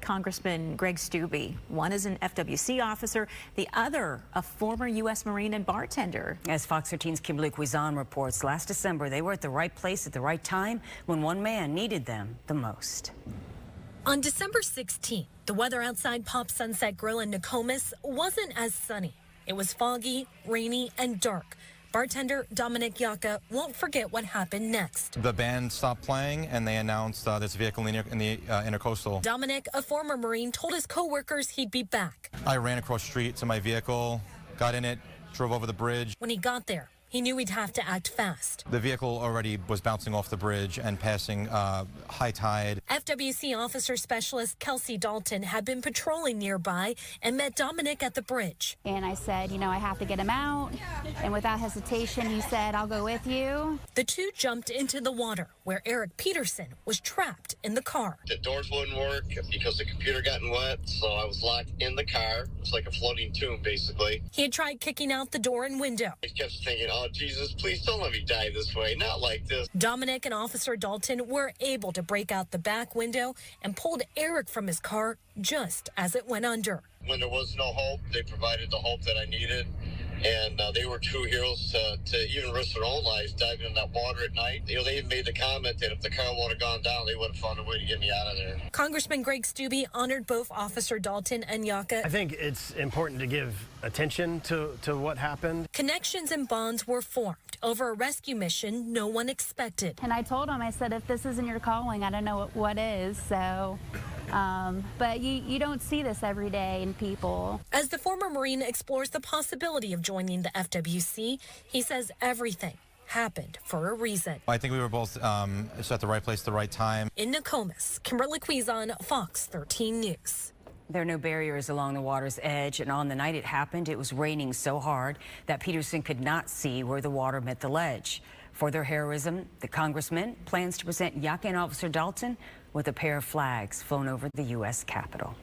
Congressman Greg Stubbe. One is an FWC officer, the other a former U.S. Marine and bartender. As Fox 13's Kimberly Quizan reports, last December they were at the right place at the right time when one man needed them the most. On December 16th, the weather outside Pop Sunset Grill in Nokomis wasn't as sunny. It was foggy, rainy, and dark. Bartender Dominic Yaka won't forget what happened next. The band stopped playing and they announced this vehicle in the intercoastal. Dominic, a former Marine, told his co-workers he'd be back. I ran across the street to my vehicle, got in it, drove over the bridge. When he got there, he knew he'd have to act fast. The vehicle already was bouncing off the bridge and passing high tide. FWC Officer Specialist Kelsey Dalton had been patrolling nearby and met Dominic at the bridge. And I said, you know, I have to get him out. And without hesitation, he said, I'll go with you. The two jumped into the water where Eric Peterson was trapped in the car. The doors wouldn't work because the computer got wet, so I was locked in the car. It was like a floating tomb, basically. He had tried kicking out the door and window. I kept thinking, oh, Jesus, please don't let me die this way, not like this. Dominic and Officer Dalton were able to break out the back window and pulled Eric from his car just as it went under. When there was no hope, they provided the hope that I needed. And they were true heroes to even risk their own lives diving in that water at night. You know, they even made the comment that if the car would have gone down, they would have found a way to get me out of there. Congressman Greg Stubbe honored both Officer Dalton and Yaka. I think it's important to give attention to what happened. Connections and bonds were formed over a rescue mission no one expected. And I told him, I said, if this isn't your calling, I don't know what is. So, but you don't see this every day in people. As the former Marine explores the possibility of joining the FWC, he says everything happened for a reason. I think we were both just at the right place at the right time. In Nokomis, Kimberly Quizan, Fox 13 News. There are no barriers along the water's edge, and on the night it happened, it was raining so hard that Peterson could not see where the water met the ledge. For their heroism, the congressman plans to present Yaka and Officer Dalton with a pair of flags flown over the U.S. Capitol.